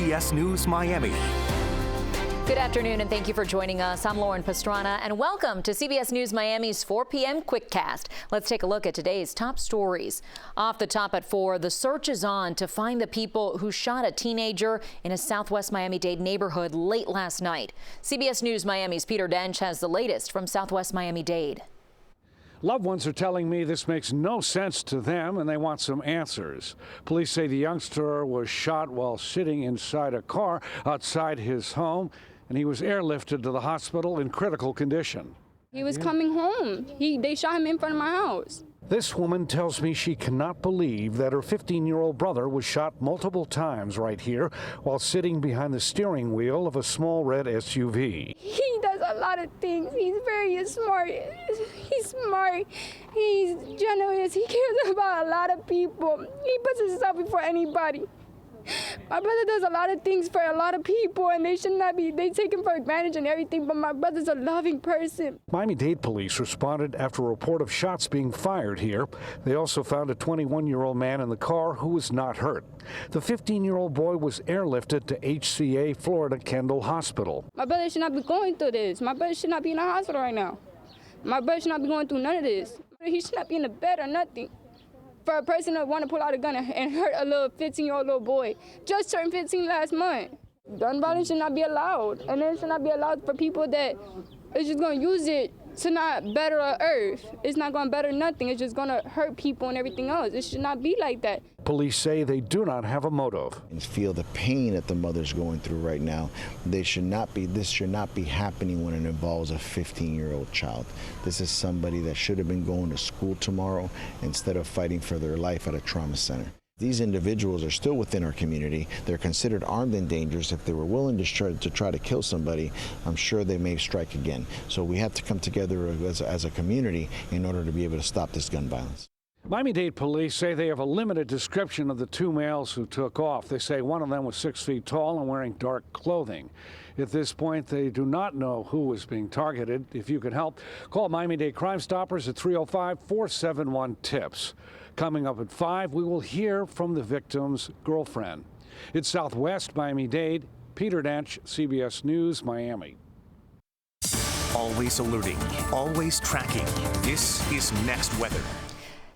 CBS News Miami. Good afternoon and thank you for joining us. I'm Lauren Pastrana and welcome to CBS News Miami's 4 p.m. Quickcast. Let's take a look at today's top stories. Off the top at 4, the search is on to find the people who shot a teenager in a Southwest Miami-Dade neighborhood late last night. CBS News Miami's Peter Dench has the latest from Southwest Miami-Dade. Loved ones are telling me this makes no sense to them and they want some answers. Police say the youngster was shot while sitting inside a car outside his home, and he was airlifted to the hospital in critical condition. He was coming home. They shot him in front of my house. This woman tells me she cannot believe that her 15-year-old brother was shot multiple times right here while sitting behind the steering wheel of a small red SUV. He does a lot of things. He's very smart. He's smart. He's generous. He cares about a lot of people. He puts himself before anybody. My brother does a lot of things for a lot of people, and they should not be, they take him for advantage and everything, but my brother's a loving person. Miami-Dade police responded after a report of shots being fired here. They also found a 21-year-old man in the car who was not hurt. The 15-year-old boy was airlifted to HCA Florida Kendall Hospital. My brother should not be going through this. My brother should not be in the hospital right now. My brother should not be going through none of this. He should not be in the bed or nothing. For a person to want to pull out a gun and hurt a little 15-year-old little boy, just turned 15 last month. Gun violence should not be allowed, and it should not be allowed for people that is just going to use it to not better our earth. It's not going to better nothing. It's just going to hurt people and everything else. It should not be like that. Police say they do not have a motive. And feel the pain that the mother's going through right now. This should not be happening when it involves a 15-year-old child. This is somebody that should have been going to school tomorrow instead of fighting for their life at a trauma center. These individuals are still within our community. They're considered armed and dangerous. If they were willing to try to kill somebody, I'm sure they may strike again. So we have to come together as a community in order to be able to stop this gun violence. Miami-Dade police say they have a limited description of the two males who took off. They say one of them was 6 feet tall and wearing dark clothing. At this point, they do not know who was being targeted. If you can help, call Miami-Dade Crime Stoppers at 305-471-TIPS. Coming up at 5, we will hear from the victim's girlfriend. It's Southwest Miami-Dade. Peter Dench, CBS News, Miami. Always alerting, always tracking. This is Next Weather.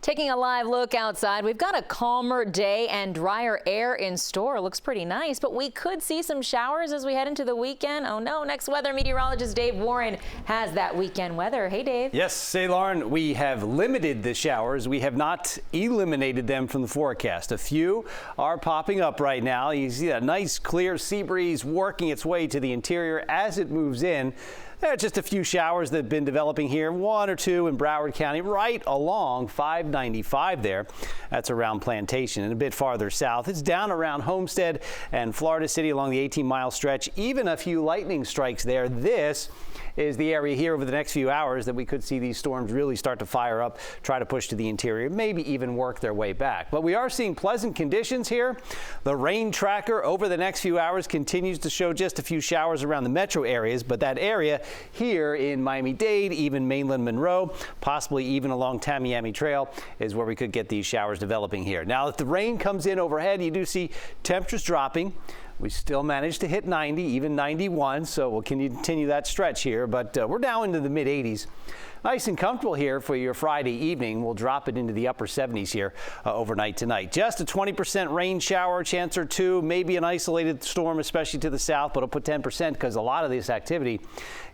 Taking a live look outside, we've got a calmer day and drier air in store. It looks pretty nice, but we could see some showers as we head into the weekend. Oh no, next weather meteorologist Dave Warren has that weekend weather. Hey Dave. Yes, say Lauren, we have limited the showers. We have not eliminated them from the forecast. A few are popping up right now. You see that nice clear sea breeze working its way to the interior as it moves in. There are just a few showers that have been developing here, 1 or 2 in Broward County, right along 595 there. That's around Plantation, and a bit farther south. It's down around Homestead and Florida City along the 18-mile stretch. Even a few lightning strikes there. This is the area here over the next few hours that we could see these storms really start to fire up, try to push to the interior, maybe even work their way back. But we are seeing pleasant conditions here. The rain tracker over the next few hours continues to show just a few showers around the metro areas, but that area here in Miami-Dade, even mainland Monroe, possibly even along Tamiami Trail is where we could get these showers developing here. Now, if the rain comes in overhead, you do see temperatures dropping. We still managed to hit 90, even 91, so we'll continue that stretch here, but we're down into the mid-80s. Nice and comfortable here for your Friday evening. We'll drop it into the upper 70s here overnight tonight. Just a 20% rain shower chance or two, maybe an isolated storm, especially to the south, but it'll put 10% because a lot of this activity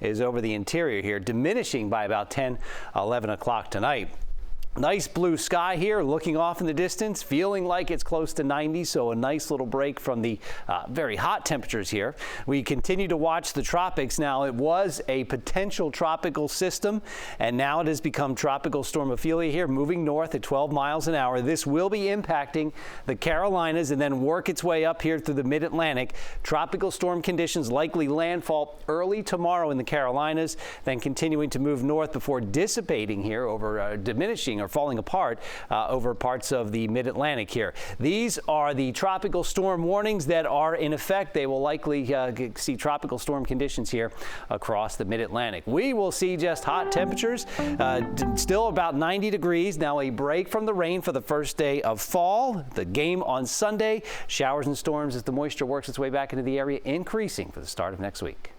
is over the interior here, diminishing by about 10, 11 o'clock tonight. Nice blue sky here, looking off in the distance, feeling like it's close to 90, so a nice little break from the very hot temperatures here. We continue to watch the tropics. Now, it was a potential tropical system, and now it has become Tropical Storm Ophelia here, moving north at 12 miles an hour. This will be impacting the Carolinas and then work its way up here through the mid-Atlantic. Tropical storm conditions likely landfall early tomorrow in the Carolinas, then continuing to move north before dissipating here over diminishing are falling apart over parts of the mid-Atlantic here. These are the tropical storm warnings that are in effect. They will likely see tropical storm conditions here across the mid-Atlantic. We will see just hot temperatures, still about 90 degrees. Now a break from the rain for the first day of fall. The game on Sunday. Showers and storms as the moisture works its way back into the area, increasing for the start of next week.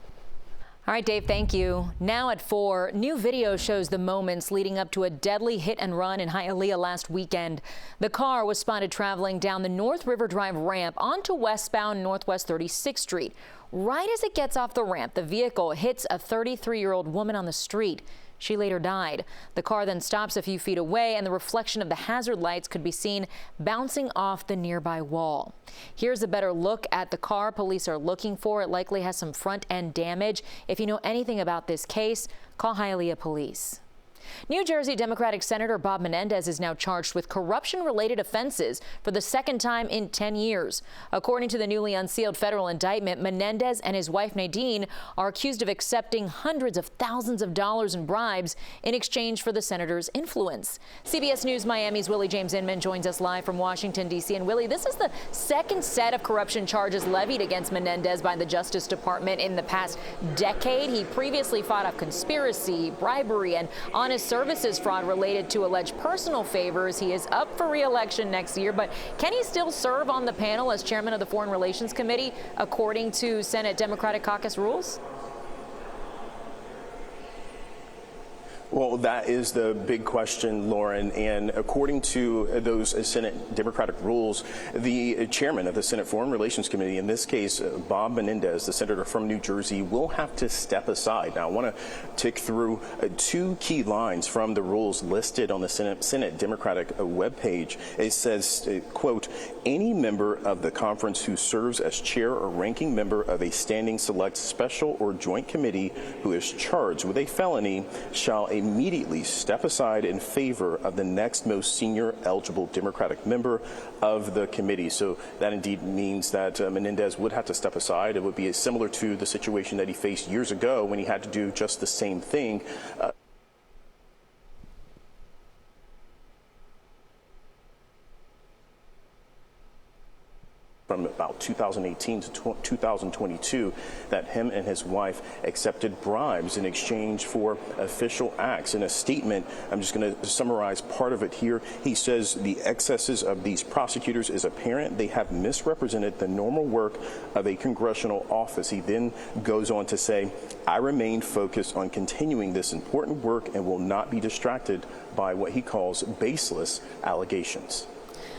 All right, Dave, thank you. Now at 4, new video shows the moments leading up to a deadly hit and run in Hialeah last weekend. The car was spotted traveling down the North River Drive ramp onto westbound Northwest 36th Street. Right as it gets off the ramp, the vehicle hits a 33-year-old woman on the street. She later died. The car then stops a few feet away, and the reflection of the hazard lights could be seen bouncing off the nearby wall. Here's a better look at the car police are looking for. It likely has some front-end damage. If you know anything about this case, call Hialeah Police. New Jersey Democratic Senator Bob Menendez is now charged with corruption-related offenses for the second time in 10 years. According to the newly unsealed federal indictment, Menendez and his wife Nadine are accused of accepting hundreds of thousands of dollars in bribes in exchange for the senator's influence. CBS News Miami's Willie James Inman joins us live from Washington, D.C. And Willie, this is the second set of corruption charges levied against Menendez by the Justice Department in the past decade. He previously fought off conspiracy, bribery, and honest services fraud related to alleged personal favors. He is up for re-election next year, but can he still serve on the panel as chairman of the Foreign Relations Committee, according to Senate Democratic Caucus rules? Well, that is the big question, Lauren. And according to those Senate Democratic rules, the chairman of the Senate Foreign Relations Committee, in this case, Bob Menendez, the senator from New Jersey, will have to step aside. Now, I want to tick through 2 key lines from the rules listed on the Senate Democratic webpage. It says, quote, any member of the conference who serves as chair or ranking member of a standing, select, special, or joint committee who is charged with a felony shall immediately step aside in favor of the next most senior eligible Democratic member of the committee. So that indeed means that Menendez would have to step aside. It would be similar to the situation that he faced years ago when he had to do just the same thing. From about 2018 to 2022, that him and his wife accepted bribes in exchange for official acts. In a statement, I'm just going to summarize part of it here. He says the excesses of these prosecutors is apparent. They have misrepresented the normal work of a congressional office. He then goes on to say, I remain focused on continuing this important work and will not be distracted by what he calls baseless allegations.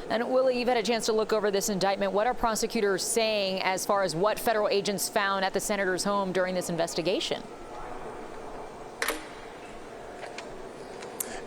And Willie, you've had a chance to look over this indictment. What are prosecutors saying as far as what federal agents found at the senator's home during this investigation?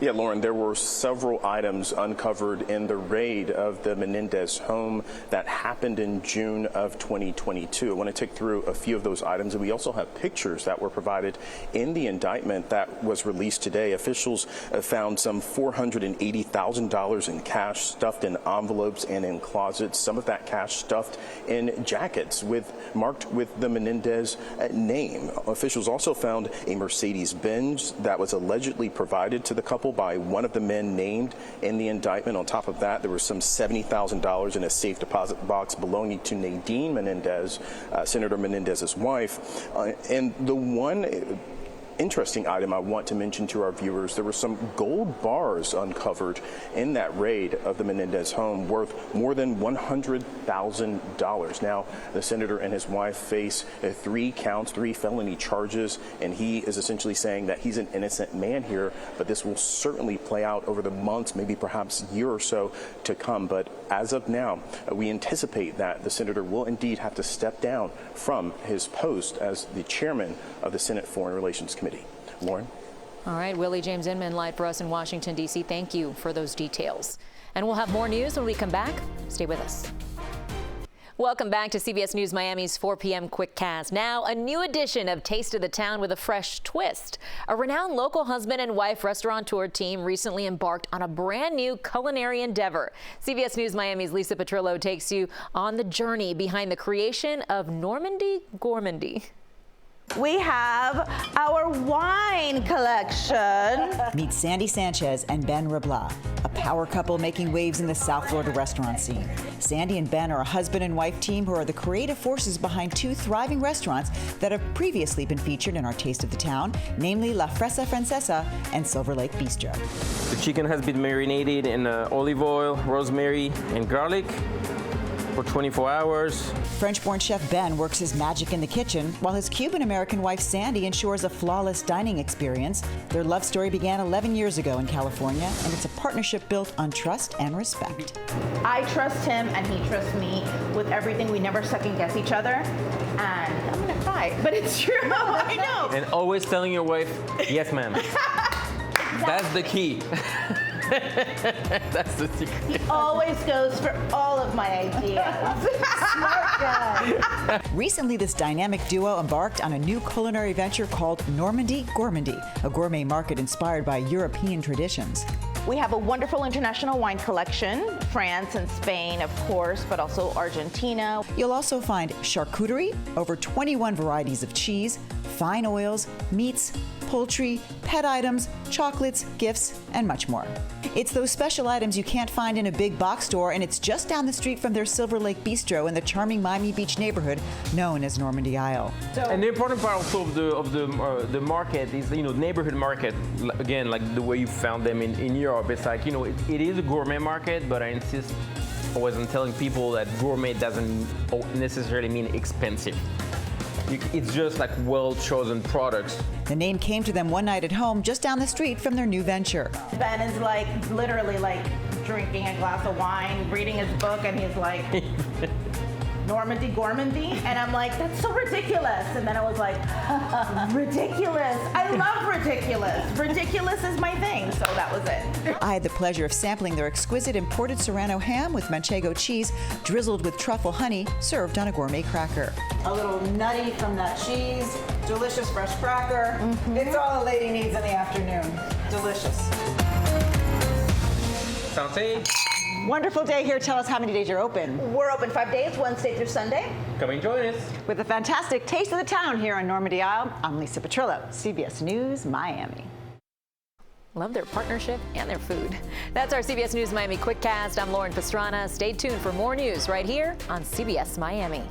Yeah, Lauren, there were several items uncovered in the raid of the Menendez home that happened in June of 2022. I want to take through a few of those items, and we also have pictures that were provided in the indictment that was released today. Officials found some $480,000 in cash stuffed in envelopes and in closets, some of that cash stuffed in jackets marked with the Menendez name. Officials also found a Mercedes-Benz that was allegedly provided to the couple by one of the men named in the indictment. On top of that, there was some $70,000 in a safe deposit box belonging to Nadine Menendez, Senator Menendez's wife. And the one interesting item I want to mention to our viewers, there were some gold bars uncovered in that raid of the Menendez home worth more than $100,000. Now, the senator and his wife face 3 felony charges, and he is essentially saying that he's an innocent man here, but this will certainly play out over the months, maybe perhaps year or so to come. But as of now, we anticipate that the senator will indeed have to step down from his post as the chairman of the Senate Foreign Relations Committee. Lauren? All right, Willie James Inman live for us in Washington, D.C. Thank you for those details. And we'll have more news when we come back. Stay with us. Welcome back to CBS News Miami's 4 p.m. Quickcast. Now, a new edition of Taste of the Town with a fresh twist. A renowned local husband and wife restaurateur team recently embarked on a brand new culinary endeavor. CBS News Miami's Lisa Petrillo takes you on the journey behind the creation of Normandy Gourmandy. We have our wine collection. Meet Sandy Sanchez and Ben Rabla, a power couple making waves in the South Florida restaurant scene. Sandy and Ben are a husband and wife team who are the creative forces behind two thriving restaurants that have previously been featured in our Taste of the Town, namely La Fresa Francesa and Silver Lake Bistro. The chicken has been marinated in olive oil, rosemary, and garlic for 24 hours. French-born chef Ben works his magic in the kitchen, while his Cuban-American wife Sandy ensures a flawless dining experience. Their love story began 11 years ago in California, and it's a partnership built on trust and respect. I trust him and he trusts me with everything. We never second guess each other. And I'm gonna cry, but it's true. I know. And always telling your wife, yes, ma'am. That's the key. That's the secret. He always goes for all of my ideas. Smart guy. Recently, this dynamic duo embarked on a new culinary venture called Normandy Gourmandy, a gourmet market inspired by European traditions. We have a wonderful international wine collection, France and Spain, of course, but also Argentina. You'll also find charcuterie, over 21 varieties of cheese, fine oils, meats, poultry, pet items, chocolates, gifts, and much more. It's those special items you can't find in a big box store, and it's just down the street from their Silver Lake Bistro in the charming Miami Beach neighborhood known as Normandy Isle. And the important part also of the market is, neighborhood market. Again, like the way you found them in Europe. It's like, it is a gourmet market, but I insist always on telling people that gourmet doesn't necessarily mean expensive. It's just like well-chosen products. The name came to them one night at home just down the street from their new venture. Ben is literally drinking a glass of wine, reading his book, and he's like, Normandy Gourmandy? And I'm like, that's so ridiculous. And then I was like, ridiculous. I love ridiculous. Ridiculous is my thing. So that was it. I had the pleasure of sampling their exquisite imported Serrano ham with Manchego cheese, drizzled with truffle honey, served on a gourmet cracker. A little nutty from that cheese, delicious fresh cracker. It's all a lady needs in the afternoon. Delicious. Santé. Wonderful day here. Tell us how many days you're open. We're open 5 days, Wednesday through Sunday. Come and join us. With a fantastic Taste of the Town here on Normandy Isle, I'm Lisa Petrillo, CBS News, Miami. Love their partnership and their food. That's our CBS News Miami Quickcast. I'm Lauren Pastrana. Stay tuned for more news right here on CBS Miami.